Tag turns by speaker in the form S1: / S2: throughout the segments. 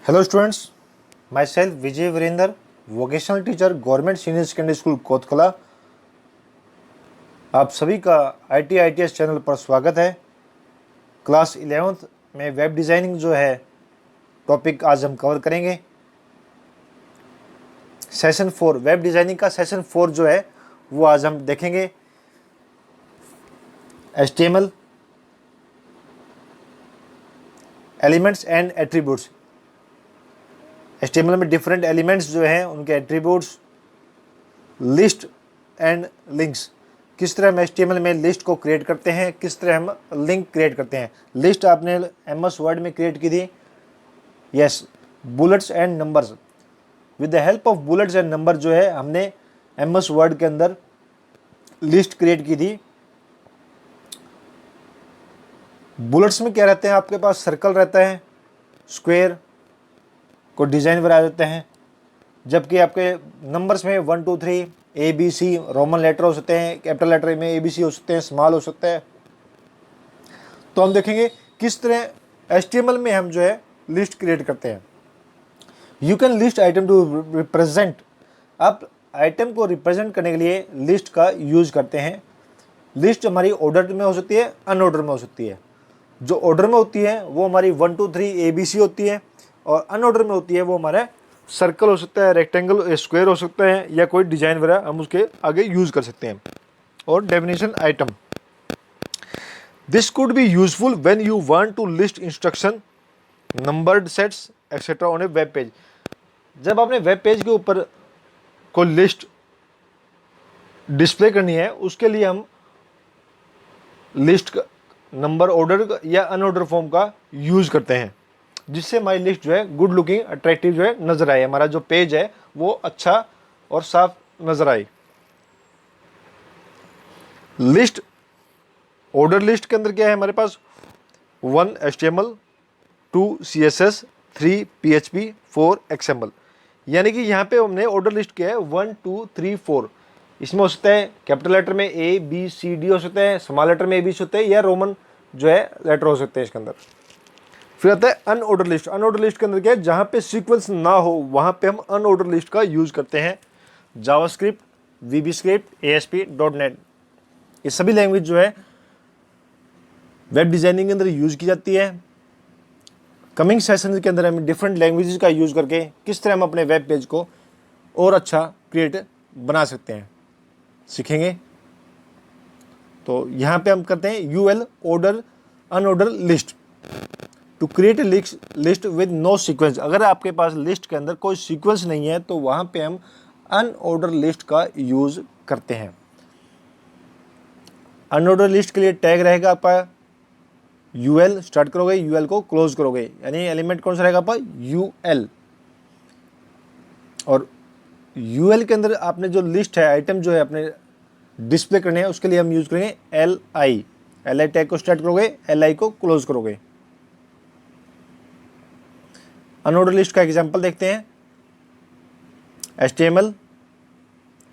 S1: Hello students, my self Vijay Virendra, vocational teacher, government senior secondary school Kotkala. आप सभी का ITITS channel पर स्वागत है। क्लास 11th में वेब डिज़ाइनिंग जो है टॉपिक आज हम कवर करेंगे। सेशन 4 वेब डिज़ाइनिंग का सेशन 4 जो है वो आज हम देखेंगे। HTML, elements and attributes. HTML में डिफरेंट एलिमेंट्स जो हैं उनके एट्रीब्यूट्स, लिस्ट एंड लिंक्स। किस तरह हम HTML में लिस्ट को क्रिएट करते हैं, किस तरह हम लिंक क्रिएट करते हैं। लिस्ट आपने MS वर्ड में क्रिएट की थी, yes, bullets and numbers. With the help of bullets and number जो है हमने MS वर्ड के अंदर लिस्ट क्रिएट की थी। बुलेट्स में क्या रहते हैं, आपके पास सर्कल रहता है, स्क्वायर को डिज़ाइन बना देते हैं, जबकि आपके नंबर्स में 1 2 3 ABC रोमन लेटर हो सकते हैं, कैपिटल लेटर में ABC हो सकते हैं, स्मॉल हो सकता है। तो हम देखेंगे किस तरह HTML में हम जो है लिस्ट क्रिएट करते हैं। You can list item to represent. आप आइटम को रिप्रेजेंट करने के लिए लिस्ट का यूज करते हैं। लिस्ट हमारी ऑर्डर में हो सकती है, अनऑर्डर में हो सकती है। जो ऑर्डर में होती है वो हमारी 1 2 3 ABC होती है, और अनऑर्डर में होती है वो हमारा सर्कल हो सकता है, रेक्टेंगल, स्क्वायर हो सकता है, या कोई डिजाइन वगैरह हम उसके आगे यूज कर सकते हैं। और definition item, this could be useful when you want to list instruction, numbered sets etcetera on a web page. जब आपने वेब पेज के ऊपर कोई लिस्ट डिस्प्ले करनी है, उसके लिए हम लिस्ट का नंबर, ऑर्डर या अनऑर्डर फॉर्म का यूज करते हैं, जिससे हमारी लिस्ट जो है गुड लुकिंग, अट्रैक्टिव जो है नजर आए, हमारा जो पेज है वो अच्छा और साफ नजर आए। लिस्ट, ऑर्डर लिस्ट के अंदर क्या है हमारे पास, 1 HTML, 2 CSS, 3 PHP, 4 XML। यानी कि यहाँ पे हमने ऑर्डर लिस्ट किया है 1 2 3 4। इसमें हो सकता है कैपिटल लेटर में ABCD हो सकते हैं, स्मॉल लेटर में ABC होते हैं, या रोमन जो है लेटर हो सकते हैं इसके अंदर। फिर आता है अनऑर्डर लिस्ट। अनऑर्डर लिस्ट के अंदर क्या है, जहाँ पे सीक्वेंस ना हो वहाँ पे हम अनऑर्डर लिस्ट का यूज करते हैं। जावास्क्रिप्ट, VBScript, ASP.NET, ये सभी लैंग्वेज जो है वेब डिजाइनिंग के अंदर यूज की जाती है। कमिंग सेशन के अंदर हम डिफरेंट लैंग्वेजेस का यूज करके किस तरह हम अपने वेब पेज को और अच्छा क्रिएट बना सकते हैं सीखेंगे। तो यहाँ पे हम करते हैं UL, order unorder list. To create a list with no sequence. अगर आपके पास लिस्ट के अंदर कोई सीक्वेंस नहीं है तो वहाँ पे हम अनऑर्डर लिस्ट का यूज करते हैं। अनऑर्डर लिस्ट के लिए टैग रहेगा आपका UL, स्टार्ट करोगे UL को क्लोज करोगे, यानी एलिमेंट कौन सा रहेगा आपका UL। और UL के अंदर आपने जो लिस्ट है, आइटम जो है अपने डिस्प्ले करने हैं, उसके लिए हम यूज करेंगे LI टैग को स्टार्ट करोगे, LI को क्लोज करोगे। अनऑर्डर लिस्ट का एग्जांपल देखते हैं। HTML,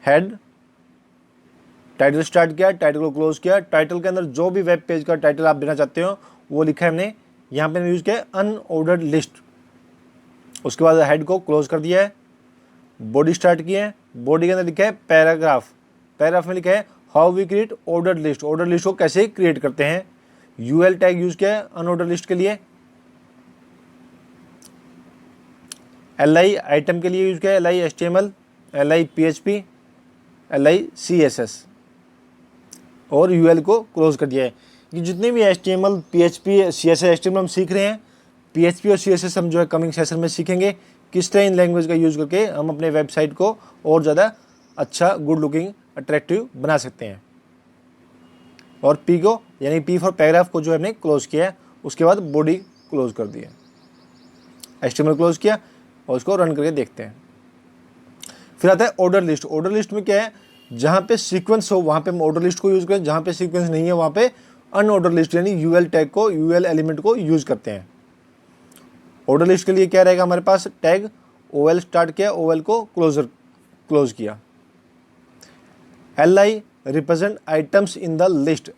S1: हेड, टाइटल स्टार्ट किया, टाइटल को क्लोज किया। टाइटल के अंदर जो भी वेब पेज का टाइटल आप देना चाहते हो वो लिखा है हमने, यहाँ पे हमने यूज किया अनऑर्डर्ड लिस्ट। उसके बाद हेड को क्लोज कर दिया है। बॉडी स्टार्ट किया है, बॉडी के अंदर लिखा है पैराग्राफ। पैराग्राफ में लिखा है how we create ordered list. Order list को कैसे क्रिएट करते हैं। UL टैग यूज किया है अनऑर्डर लिस्ट के लिए। LI आइटम के लिए यूज किया है, LI HTML, LI PHP, LI CSS, और UL को क्लोज कर दिया है। ये जितने भी HTML, PHP, CSS, HTML हम सीख रहे हैं, PHP और CSS हम जो है कमिंग सेशन में सीखेंगे किस तरह इन लैंग्वेज का यूज करके हम अपने वेबसाइट को और ज़्यादा अच्छा, गुड लुकिंग, अट्रैक्टिव बना सकते हैं। और P को, यानी P फॉर पैराग्राफ को जो हमने क्लोज किया है, उसके बाद बॉडी क्लोज कर दी है, HTML क्लोज किया, और उसको रन करके देखते हैं। फिर आता है ऑर्डर लिस्ट। ऑर्डर लिस्ट में क्या है, जहाँ पे सीक्वेंस हो वहाँ पे हम ऑर्डर लिस्ट को यूज करें, जहाँ पे सीक्वेंस नहीं है वहाँ पे अनऑर्डर लिस्ट यानी UL टैग को, UL एलिमेंट को यूज करते हैं। ऑर्डर लिस्ट के लिए क्या रहेगा हमारे पास, टैग OL स्टार्ट किया, OL को क्लोज किया। LI represent items in the list.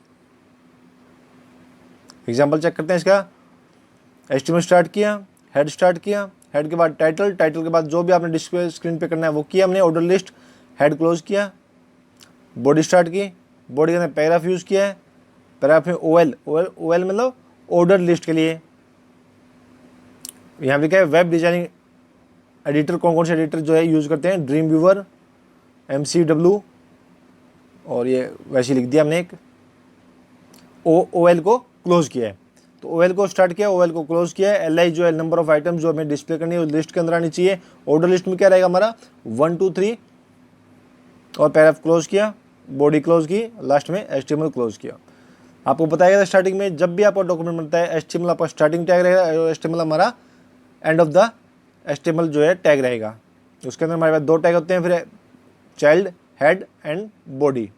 S1: Example check करते हैं इसका। HTML स्टार्ट किया, हेड स्टार्ट किया, हेड के बाद टाइटल, टाइटल के बाद जो भी आपने डिस्प्ले स्क्रीन पे करना है वो किया हमने, ऑर्डर लिस्ट, हेड क्लोज किया, बॉडी स्टार्ट की, बॉडी के अंदर पैराग्राफ यूज़ किया है, पैराग्राफ में OL मतलब ऑर्डर लिस्ट के लिए। यहाँ पे क्या है, वेब डिजाइनिंग एडिटर, कौन कौन से एडिटर जो है यूज़ करते हैं, ड्रीम व्यूवर, MCW, और ये वैसे लिख दिया हमने एक OL को क्लोज किया है। तो OL को स्टार्ट किया, OL को क्लोज किया है। LI जो है नंबर ऑफ आइटम्स जो हमें डिस्प्ले करनी है उस लिस्ट के अंदर आनी चाहिए। ऑर्डर लिस्ट में क्या रहेगा हमारा 1 2 3, और पैराग्राफ क्लोज किया, बॉडी क्लोज की, लास्ट में HTML क्लोज किया। आपको बताया था स्टार्टिंग में जब भी आपका डॉक्यूमेंट बनता है HTML आपका स्टार्टिंग टैग रहेगा, HTML हमारा एंड ऑफ द HTML जो है टैग रहेगा। उसके अंदर हमारे पास 2 टैग होते हैं, फिर चाइल्ड, हेड एंड बॉडी।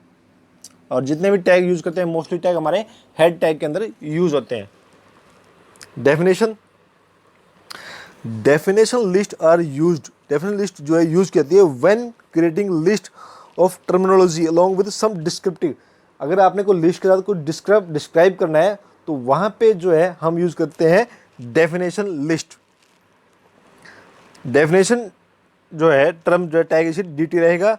S1: और जितने भी टैग यूज़ करते हैं मोस्टली टैग हमारे हेड टैग के अंदर यूज़ होते हैं। Definition list are used, definition list जो है यूज़ करती है when creating list of terminology along with some descriptive. अगर आपने कोई लिस्ट के साथ कुछ डिस्क्राइब करना है तो वहाँ पे जो है हम यूज़ करते हैं डेफिनेशन लिस्ट। डेफिनेशन जो है टर्म जो है टैग इसी DT रहेगा,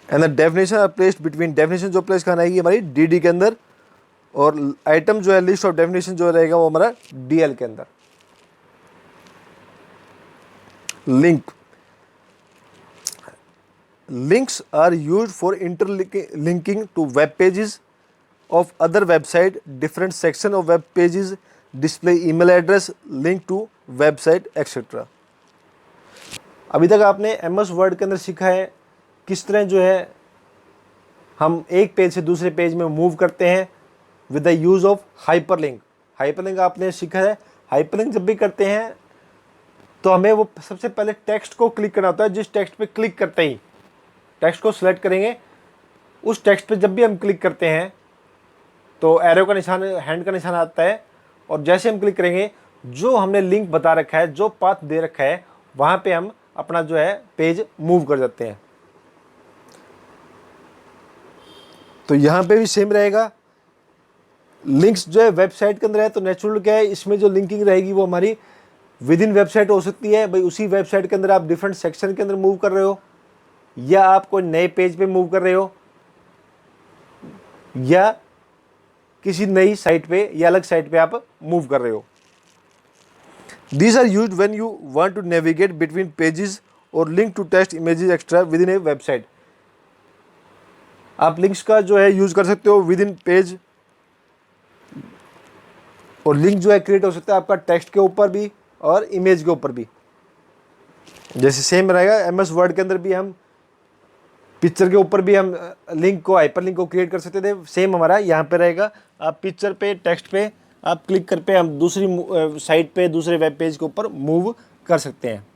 S1: and the definition are placed between, definition जो प्लेस करना रहेगी हमारी DD के अंदर, और आइटम जो है लिस्ट ऑफ डेफिनेशन जो रहेगा वो हमारा DL के अंदर। Links are used for interlinking to web pages of other website, different section of web pages, display email address, link to website, etc. अभी तक आपने MS वर्ड के अंदर सीखा है किस तरह जो है हम एक पेज से दूसरे पेज में मूव करते हैं with the use of hyperlink. Hyperlink आपने सीखा है। हाइपरलिंक जब भी करते हैं तो हमें वो सबसे पहले टेक्स्ट को क्लिक करना होता है। जिस टेक्स्ट पे क्लिक करते ही टेक्स्ट को सिलेक्ट करेंगे, उस टेक्स्ट पे जब भी हम क्लिक करते हैं तो एरो का निशान, हैंड का निशान आता है, और जैसे हम क्लिक करेंगे जो हमने लिंक बता रखा है, जो पाथ दे रखा है, वहाँ पे हम अपना जो है पेज मूव कर जाते हैं। तो यहाँ पे भी सेम रहेगा। लिंक्स जो है वेबसाइट के अंदर है तो नेचुरल क्या है, इसमें जो लिंकिंग रहेगी वो हमारी विद इन वेबसाइट हो सकती है। भाई उसी वेबसाइट के अंदर आप डिफरेंट सेक्शन के अंदर मूव कर रहे हो, या आप कोई नए पेज पे मूव कर रहे हो, या किसी नई साइट पे या अलग साइट पे आप मूव कर रहे हो। These are used when you want to navigate between pages or link to text, images, etc. within a website. आप लिंक्स का जो है यूज कर सकते हो विद इन पेज, और लिंक जो है क्रिएट हो सकता है आपका टेक्स्ट के ऊपर भी और इमेज के ऊपर भी। जैसे सेम रहेगा MS वर्ड के अंदर भी हम पिक्चर के ऊपर भी हम लिंक को, हाइपर लिंक को क्रिएट कर सकते थे। सेम हमारा यहाँ पे रहेगा। आप पिक्चर पे, टेक्स्ट पे आप क्लिक कर पे हम दूसरी साइट पे, दूसरे वेब पेज के ऊपर मूव कर सकते हैं।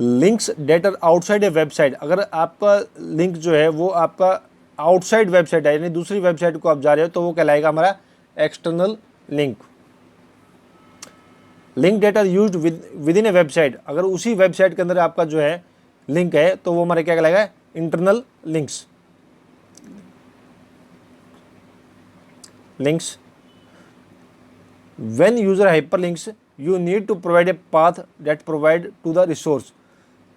S1: Links that are outside a website. अगर आपका लिंक जो है वो आपका आउटसाइड वेबसाइट है, यानी दूसरी वेबसाइट को आप जा रहे हो, तो वो कहलाएगा हमारा external link. Link that are used within a website. अगर उसी वेबसाइट के अंदर आपका जो है लिंक है तो वो हमारा क्या कहलाएगा, internal links. links when user hyperlinks you need to provide a path that provide to the resource।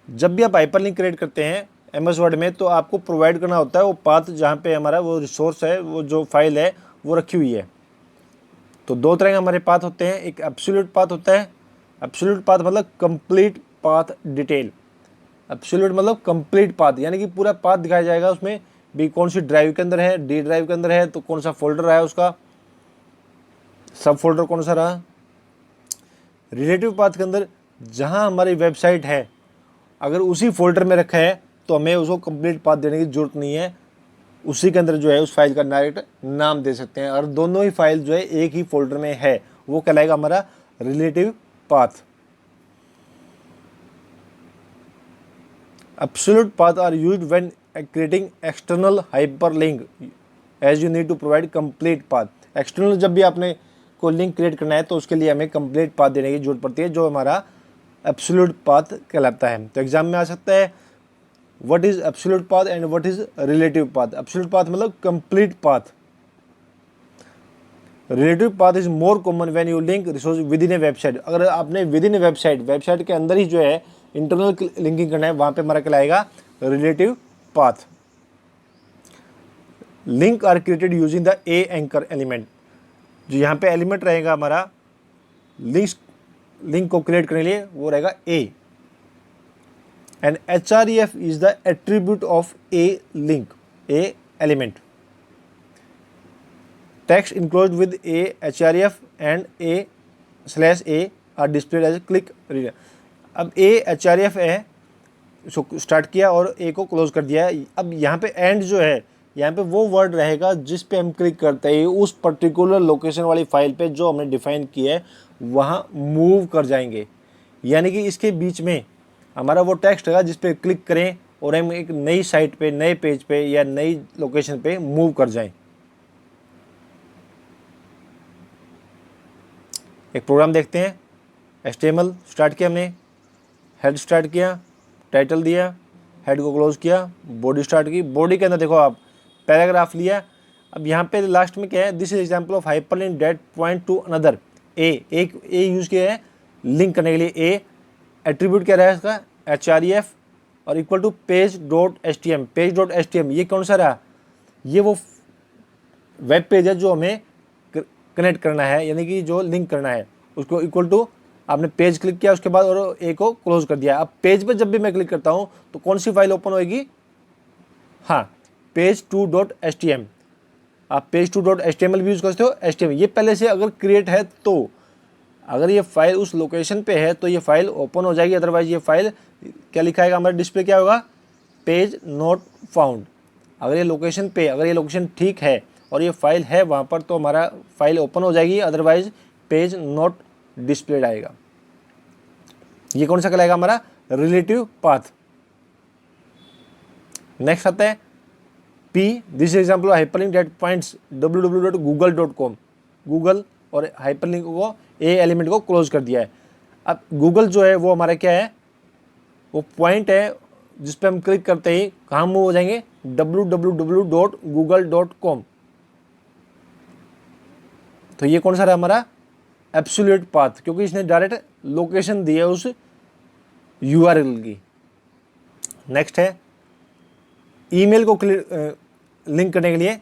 S1: जब भी आप हाइपरलिंक क्रिएट करते हैं MS वर्ड में तो आपको प्रोवाइड करना होता है वो पाथ जहाँ पे हमारा वो रिसोर्स है, वो जो फाइल है वो रखी हुई है। तो 2 तरह के हमारे पाथ होते हैं। एक एब्सोल्यूट पाथ होता है। एब्सोल्यूट पाथ मतलब कंप्लीट पाथ डिटेल। एब्सोल्यूट मतलब कंप्लीट पाथ, यानी कि पूरा पाथ दिखाया जाएगा उसमें भी, कौन सी ड्राइव के अंदर है, D ड्राइव के अंदर है तो कौन सा फोल्डर रहा है, उसका सब फोल्डर कौन सा रहा। रिलेटिव पाथ के अंदर जहां हमारी वेबसाइट है अगर उसी फोल्डर में रखा है तो हमें उसको कंप्लीट पाथ देने की जरूरत नहीं है, उसी के अंदर जो है उस फाइल का डायरेक्ट नाम दे सकते हैं। और दोनों ही फाइल जो है एक ही फोल्डर में है वो कहलाएगा हमारा relative path. Absolute path are used when creating external hyperlink as you need to provide complete path। External जब भी आपने कोई लिंक क्रिएट करना है तो उसके लिए हमें कंप्लीट पाथ देने की जरूरत पड़ती है, जो हमारा एब्सोल्यूट पाथ कहलाता है। तो एग्जाम में आ सकता है what is absolute path and what is relative path. Absolute path मतलब complete path. Relative path is more common when you link resource within a website. अगर आपने विद इन ए वेबसाइट के अंदर ही जो है इंटरनल लिंकिंग करना है, वहाँ पे हमारा कहलाएगा relative path. Link are created using the a anchor element. जो यहाँ पे एलिमेंट रहेगा हमारा लिंक को क्रिएट करने के लिए, वो रहेगा A. And href is the attribute of a link, A element. Text enclosed with a href and a/a are displayed as click reader. अब a href है, इसको स्टार्ट किया और a को क्लोज कर दिया है। अब यहाँ पे एंड जो है, यहाँ पे वो वर्ड रहेगा जिस पे हम क्लिक करते हैं उस पर्टिकुलर लोकेशन वाली फाइल पे जो हमने डिफाइन की है वहाँ मूव कर जाएंगे। यानी कि इसके बीच में हमारा वो टेक्स्ट होगा जिस पे क्लिक करें और हम एक नई साइट पे, नए पेज पे या नई लोकेशन पे मूव कर जाएं। एक प्रोग्राम देखते हैं। HTML स्टार्ट किया हमने, हेड स्टार्ट किया, टाइटल दिया, हेड को क्लोज किया, बॉडी स्टार्ट की। बॉडी के अंदर देखो आप पैराग्राफ लिया। अब यहाँ पे लास्ट में क्या है, this is example of hyperlink that point two another. एक ए यूज़ किया है लिंक करने के लिए। ए एट्रीब्यूट क्या रहा है इसका, href और इक्वल टू page.htm। page.htm ये कौन सा रहा, ये वो वेब पेज है जो हमें कनेक्ट करना है, यानी कि जो लिंक करना है उसको। इक्वल टू आपने पेज क्लिक किया उसके बाद और ए को क्लोज कर दिया। अब पेज पे जब भी मैं क्लिक करता हूँ तो कौन सी फाइल ओपन होएगी, हाँ page2.htm। आप page2.html भी यूज़ करते हो। HTML ये पहले से अगर क्रिएट है तो अगर ये फाइल उस लोकेशन पे है तो ये फाइल ओपन हो जाएगी, अदरवाइज ये फाइल क्या लिखाएगा हमारा डिस्प्ले, क्या होगा, पेज नॉट फाउंड। अगर ये लोकेशन पे, अगर ये लोकेशन ठीक है और ये फाइल है वहाँ पर तो हमारा फाइल ओपन हो जाएगी, अदरवाइज पेज नॉट डिस्प्लेड आएगा। ये कौन सा कहलाएगा हमारा रिलेटिव पाथ। नेक्स्ट आता है P, this example hyperlink that points www.google.com। Google और हाइपरलिंक को ए एलिमेंट को क्लोज कर दिया है। अब गूगल जो है वो हमारा क्या है, वो पॉइंट है जिस पे हम क्लिक करते ही कहाँ मूव हो जाएंगे, www.google.com। तो ये कौन सा रहा हमारा एब्सोल्यूट पाथ, क्योंकि इसने डायरेक्ट लोकेशन दी है उस URL की। नेक्स्ट है ईमेल को लिंक करने के लिए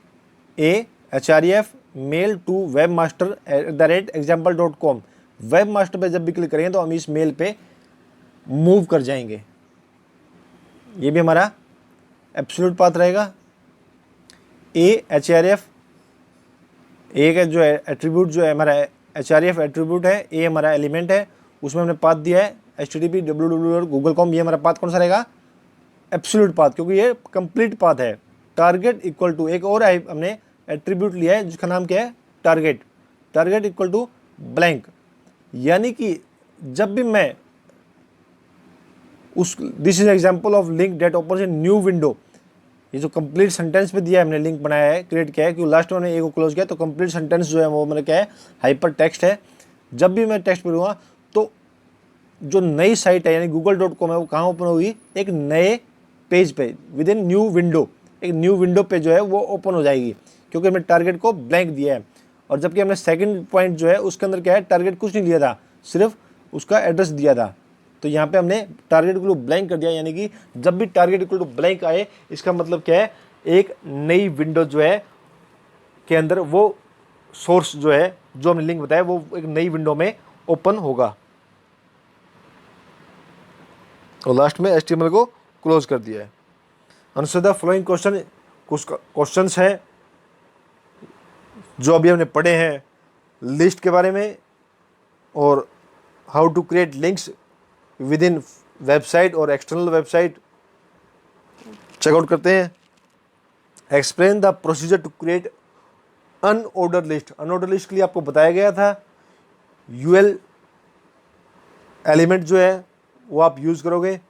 S1: href mail to webmaster@example.com। Webmaster पे जब भी क्लिक करेंगे तो हम इस मेल पे मूव कर जाएंगे। ये भी हमारा एब्सोल्यूट पाथ रहेगा। href एक है जो एट्रीब्यूट जो है हमारा href एट्रीब्यूट है, ए हमारा एलिमेंट है, उसमें हमने पाथ दिया है http www.google.com। ये हमारा पाथ कौन सा रहेगा, एब्सोल्यूट पाथ, क्योंकि ये कंप्लीट पाथ है। टारगेट इक्वल टू एक और हमने एट्रीब्यूट लिया है जिसका नाम क्या है, target. Target equal to blank, यानी कि जब भी मैं उस this is example of link that open a new window. ये जो कंप्लीट सेंटेंस पे दिया है हमने, लिंक बनाया है, क्रिएट किया है, क्योंकि लास्ट में हमने ए को क्लोज किया तो कंप्लीट सेंटेंस जो है वो मैंने क्या है, हाइपर टेक्स्ट है। जब भी मैं टेक्स्ट पढ़ूंगा तो जो नई साइट है यानी google.com है वो कहाँ ओपन होगी, एक नए पेज पे विद इन न्यू विंडो, एक न्यू विंडो पे जो है वो ओपन हो जाएगी, क्योंकि हमने टारगेट को ब्लैंक दिया है। और जबकि हमने सेकंड पॉइंट जो है उसके अंदर क्या है, टारगेट कुछ नहीं दिया था, सिर्फ उसका एड्रेस दिया था। तो यहाँ पे हमने टारगेट इक्वल टू ब्लैंक कर दिया, यानी कि जब भी टारगेट इक्वल टू ब्लैंक आए इसका मतलब क्या है, एक नई विंडो जो है के अंदर वो सोर्स जो है जो हमने लिंक बताया वो एक नई विंडो में ओपन होगा। और लास्ट में HTML को क्लोज कर दिया है। आंसर द फॉलोइंग क्वेश्चन, कुछ क्वेश्चंस हैं जो अभी हमने पढ़े हैं लिस्ट के बारे में, और how to create links within website और एक्सटर्नल वेबसाइट। चेकआउट करते हैं। Explain the procedure to create unorder list. Unorder list के लिए आपको बताया गया था UL एलिमेंट जो है वो आप यूज़ करोगे,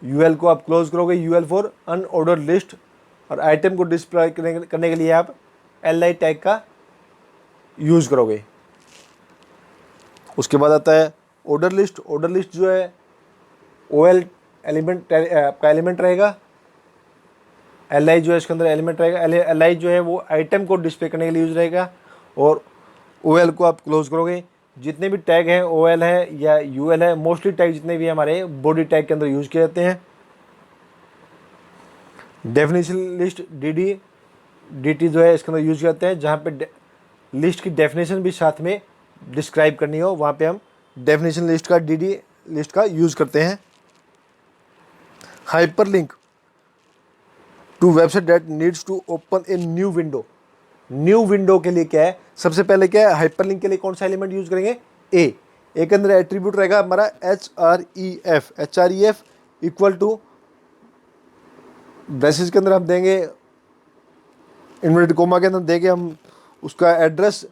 S1: UL को आप क्लोज करोगे, UL फॉर अनऑर्डर लिस्ट, और आइटम को डिस्प्ले करने के लिए आप LI टैग का यूज़ करोगे। उसके बाद आता है ऑर्डर लिस्ट। ऑर्डर लिस्ट जो है OL एलिमेंट आपका एलिमेंट रहेगा, LI जो है इसके अंदर एलिमेंट रहेगा। LI जो है वो आइटम को डिस्प्ले करने के लिए यूज रहेगा, और OL को आप क्लोज करोगे। जितने भी टैग हैं OL है या UL है, मोस्टली टैग जितने भी हमारे बॉडी टैग के अंदर यूज किए जाते हैं। डेफिनेशन लिस्ट DT जो है इसके अंदर यूज करते हैं, जहाँ पे लिस्ट की डेफिनेशन भी साथ में डिस्क्राइब करनी हो, वहाँ पे हम डेफिनेशन लिस्ट का DD लिस्ट का यूज करते हैं। Hyperlink to website that needs to open a new window. New window के लिए क्या है, सबसे पहले क्या है, हाइपरलिंक के लिए कौन सा एलिमेंट यूज करेंगे, ए के अंदर एट्रीब्यूट रहेगा हमारा href इक्वल टू, ब्रेसेस के अंदर हम देंगे, इन्वर्टेड कोमा के अंदर देंगे हम उसका एड्रेस,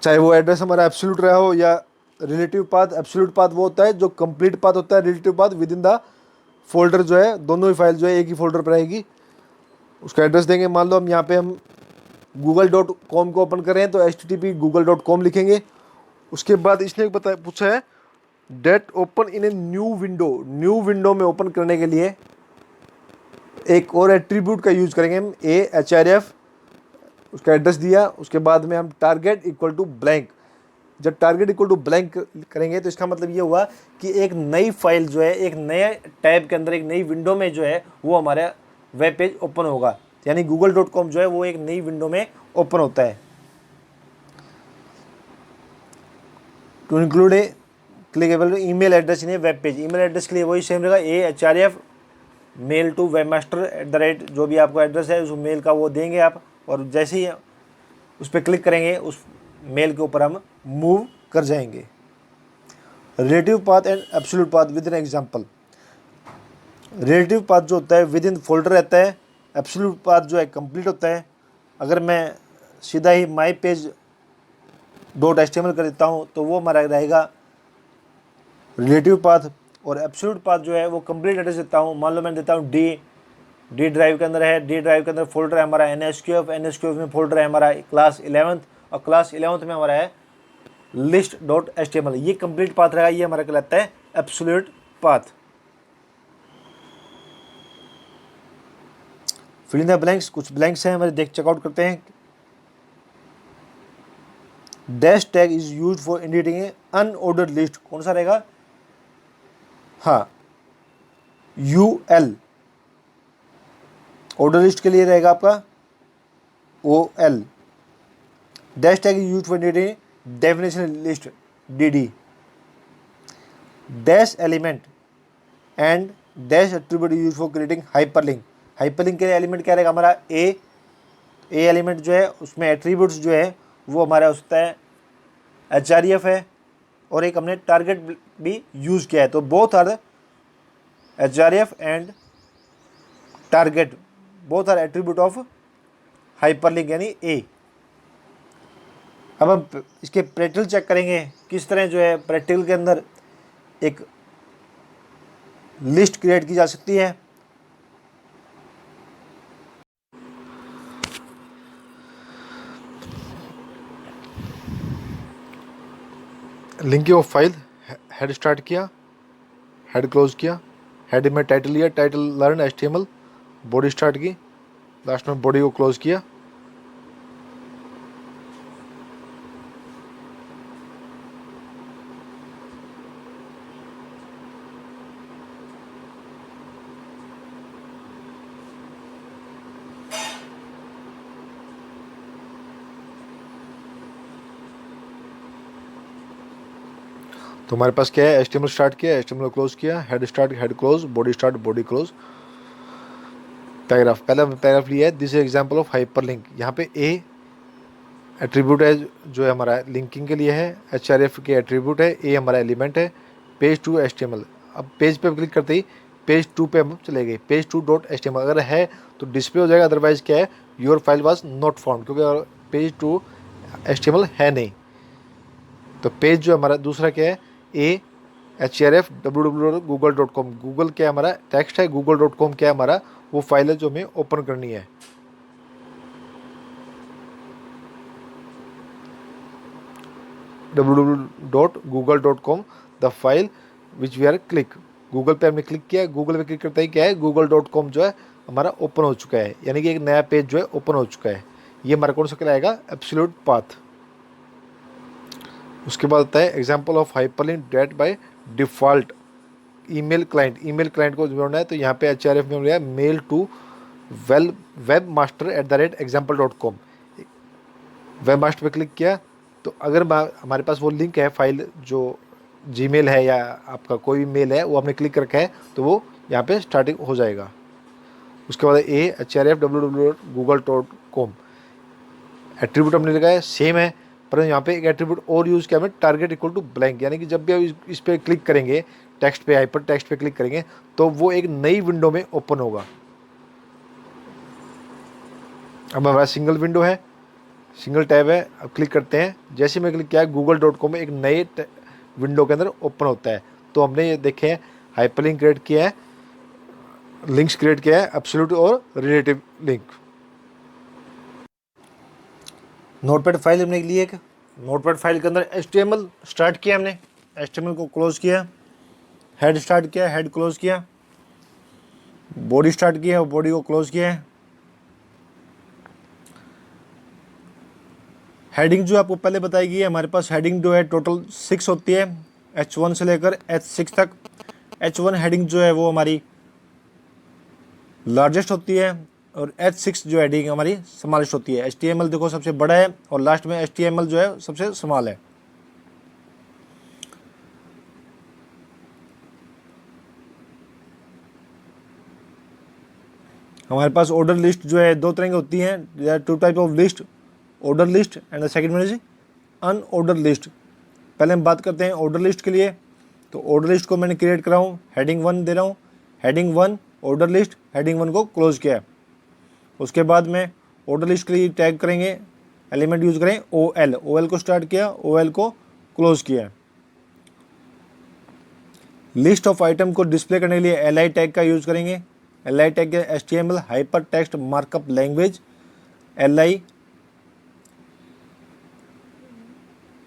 S1: चाहे वो एड्रेस हमारा एब्सोल्यूट रहा हो या रिलेटिव पाथ। एब्सोल्यूट पाथ वो होता है जो कंप्लीट पाथ होता है, relative path with in the folder जो है, दोनों ही फाइल जो है एक ही फोल्डर पर रहेगी। उसका एड्रेस देंगे, मान लो हम यहाँ पे हम google.com को ओपन कर रहे हैं तो http google.com लिखेंगे। उसके बाद इसने पूछा है that open in a new window. New window में ओपन करने के लिए एक और एट्रीब्यूट का यूज करेंगे हम, href, उसका एड्रेस दिया, उसके बाद में हम टारगेट इक्वल टू ब्लैंक। जब टारगेट इक्वल टू ब्लैंक करेंगे तो इसका मतलब ये हुआ कि एक नई फाइल जो है, एक नए टैब के अंदर, एक नई विंडो में जो है वो हमारा वेब पेज ओपन होगा, यानी google.com जो है वो एक नई विंडो में ओपन होता है। To include a clickable email address in a web page. Email address के लिए वही सेम रहेगा, href मेल टू webmaster @ जो भी आपको एड्रेस है उस मेल का वो देंगे आप, और जैसे ही उस पर क्लिक करेंगे उस मेल के ऊपर हम मूव कर जाएंगे। Relative path and absolute path with in example. Relative path जो होता है विद इन फोल्डर रहता है, एब्सोल्यूट पाथ जो है कंप्लीट होता है। अगर मैं सीधा ही माई पेज .html कर देता हूँ तो वो हमारा रहेगा रिलेटिव पाथ, और एब्सोल्यूट पाथ जो है वो कंप्लीट एड्रेस देता हूँ। मान लो मैंने देता हूँ डी ड्राइव के अंदर है, डी ड्राइव के अंदर फोल्डर है हमारा NSQF में फोल्डर है हमारा क्लास 11th, और क्लास 11th में हमारा है list.html। ये कंप्लीट पाथ रहेगा, ये हमारा कहलाता है absolute path. Fill in the blanks, कुछ ब्लैंक्स हैं हमारे, देख चेकआउट करते हैं। Dash tag is use for indicating a unordered list. कौन सा रहेगा, हाँ UL। ऑर्डर लिस्ट के लिए रहेगा आपका OL। Dash tag is use for indicating definition list DD। Dash element and dash attribute use for creating hyperlink. Hyperlink के लिए एलिमेंट क्या रहेगा हमारा ए एलिमेंट जो है उसमें एट्रीब्यूट्स जो है वो हमारा होता है href है, और एक हमने टारगेट भी यूज़ किया है। तो both are href and target, both are attribute of hyperlink यानी ए। अब हम इसके प्रैक्टिकल चेक करेंगे किस तरह जो है प्रैक्टिकल के अंदर एक लिस्ट क्रिएट की जा सकती है। Linking of file, head start किया, हेड क्लोज किया, हेड में टाइटल लिया, title learn HTML, body start की, लास्ट में बॉडी को क्लोज किया। तो हमारे पास क्या है, HTML स्टार्ट किया, HTML क्लोज किया, head start, head close, body start, body close, paragraph. पहला पैराग्राफ लिया है, this is example of hyperlink. यहाँ पे ए एट्रीब्यूट है जो है हमारा लिंकिंग के लिए है, href के एट्रीब्यूट है, ए हमारा एलिमेंट है, पेज टू HTML। अब पेज पे क्लिक करते ही पेज 2 पे हम चले गए, पेज 2.html अगर है तो डिस्प्ले हो जाएगा, अदरवाइज क्या है, your file was not found, क्योंकि पेज 2 HTML है नहीं। तो पेज जो हमारा दूसरा क्या है, ए href www.google.com। गूगल क्या हमारा टेक्स्ट है, google.com क्या हमारा वो फाइल है जो हमें ओपन करनी है। www.google.com the file which we are click. Google पे हमने क्लिक किया, गूगल पे क्लिक करते ही क्या है, google.com जो है हमारा ओपन हो चुका है, यानी कि एक नया पेज जो है ओपन हो चुका है। ये हमारा कौन सा कहलाएगा, एब्सोल्यूट पाथ। उसके बाद आता है example of hyperlink that by default email client को जोड़ना है, तो यहाँ पे HRF में मिला mail to webmaster@example.com। Webmaster पे क्लिक किया तो अगर हमारे पास वो लिंक है, फाइल जो जीमेल है या आपका कोई भी मेल है वो आपने क्लिक कर रखा है, तो वो यहाँ पे स्टार्टिंग हो जाएगा। उसके बाद HRF www.google.com एट्रीब्यूट हमने लगाया सेम है, पर यहाँ पे एक एट्रीब्यूट और यूज़ किया हमने, टारगेट इक्वल टू ब्लैंक, यानी कि जब भी आप इस पर क्लिक करेंगे, टेक्स्ट पे, हाइपर टेक्स्ट पे क्लिक करेंगे तो वो एक नई विंडो में ओपन होगा। अब हमारा सिंगल विंडो है, सिंगल टैब है, अब क्लिक करते हैं, जैसे मैं क्लिक किया google.com में एक नए विंडो के अंदर ओपन होता है। तो हमने ये देखे हाइपरलिंक क्रिएट किया है, लिंक्स क्रिएट किया है, एब्सोल्यूट और रिलेटिव लिंक। नोटपैड फाइल हमने ली एक, नोटपैड फाइल के अंदर HTML स्टार्ट किया हमने, HTML को क्लोज किया, हेड स्टार्ट किया, हेड क्लोज किया, बॉडी स्टार्ट किया, बॉडी को क्लोज किया है। हेडिंग जो आपको पहले बताई गई है, हमारे पास हेडिंग जो है टोटल 6 होती है, H1 से लेकर H6 तक। H1 हेडिंग जो है वो हमारी लार्जेस्ट होती है और H6 जो हेडिंग हमारी स्मॉलेस्ट होती है। HTML देखो सबसे बड़ा है और लास्ट में HTML जो है सबसे स्मॉल है। हमारे पास ऑर्डर लिस्ट जो है दो तरह की होती हैं, there are two type of list, order list and the second one is unorder list. पहले हम बात करते हैं ऑर्डर लिस्ट के लिए। तो ऑर्डर लिस्ट को मैंने क्रिएट करा हूँ, हेडिंग 1 दे रहा हूँ, हेडिंग 1 ऑर्डर लिस्ट, हेडिंग 1 को क्लोज किया। उसके बाद में ऑर्डर लिस्ट के लिए टैग करेंगे, एलिमेंट यूज करें OL को स्टार्ट किया, OL को क्लोज किया। लिस्ट ऑफ आइटम को डिस्प्ले करने के लिए LI टैग का यूज करेंगे। LI टैग के HTML hyper text markup language, LI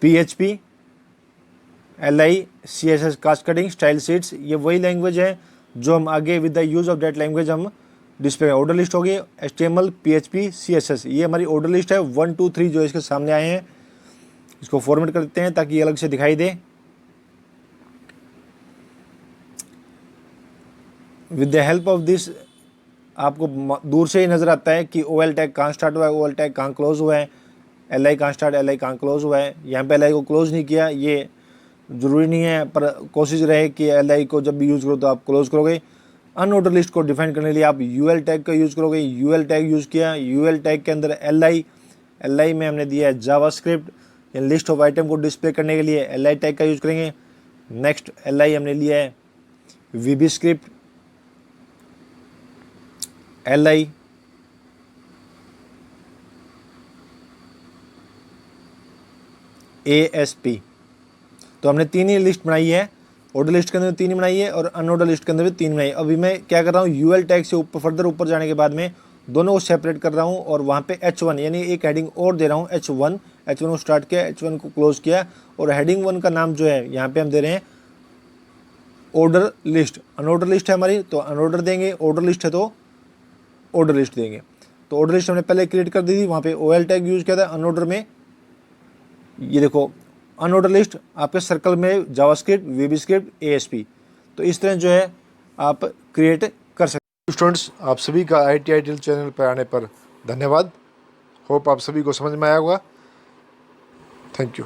S1: PHP, LI CSS cascading style sheets, ये वही लैंग्वेज है जो हम आगे with the use of that language हम डिस्प्ले। ऑर्डर लिस्ट होगी HTML PHP CSS, ये हमारी ऑर्डर लिस्ट है 1 2 3 जो इसके सामने आए हैं। इसको फॉर्मेट करते हैं ताकि ये अलग से दिखाई दे। With the help of this आपको दूर से ही नज़र आता है कि OL टैग कहाँ स्टार्ट हुआ है, OL टैग कहाँ क्लोज हुआ है, LI कहाँ स्टार्ट, LI कहाँ क्लोज हुआ है। यहाँ पे LI को क्लोज नहीं किया, ये ज़रूरी नहीं है, पर कोशिश रहे कि LI को जब भी यूज़ करो तो आप क्लोज करोगे। अनऑर्डर लिस्ट को डिफाइन करने के लिए आप UL टैग का यूज़ करोगे, UL टैग यूज़ किया, UL टैग के अंदर LI में हमने दिया है जावास्क्रिप्ट, लिस्ट ऑफ आइटम को डिस्प्ले करने के लिए LI टैग का यूज़ करेंगे। नेक्स्ट LI हमने लिया है VB स्क्रिप्ट, LI ASP। तो हमने तीन ही लिस्ट बनाई है, ऑर्डर लिस्ट के अंदर तीन ही बनाई है और अनऑर्डर लिस्ट के अंदर भी तीन बनाई है। अभी मैं क्या कर रहा हूँ, UL टैग से ऊपर फर्दर ऊपर जाने के बाद में दोनों को सेपरेट कर रहा हूँ और वहाँ पे H1 यानी एक हेडिंग और दे रहा हूँ H1 को स्टार्ट किया, H1 को क्लोज किया और हेडिंग 1 का नाम जो है यहाँ पे हम दे रहे हैं ऑर्डर लिस्ट। अनऑर्डर लिस्ट है हमारी तो अनऑर्डर देंगे, ऑर्डर लिस्ट है तो ऑर्डर लिस्ट देंगे। तो ऑर्डर लिस्ट हमने पहले क्रिएट कर दी थी, वहाँ पे OL टैग यूज़ किया था। अनऑर्डर में ये देखो अनऑर्डर लिस्ट आपके सर्कल में जावास्क्रिप्ट, VB स्क्रिप्ट, ASP। तो इस तरह जो है आप क्रिएट कर सकते हैं। स्टूडेंट्स, आप सभी का IITL चैनल पर आने पर धन्यवाद। होप आप सभी को समझ में आया होगा। Thank you.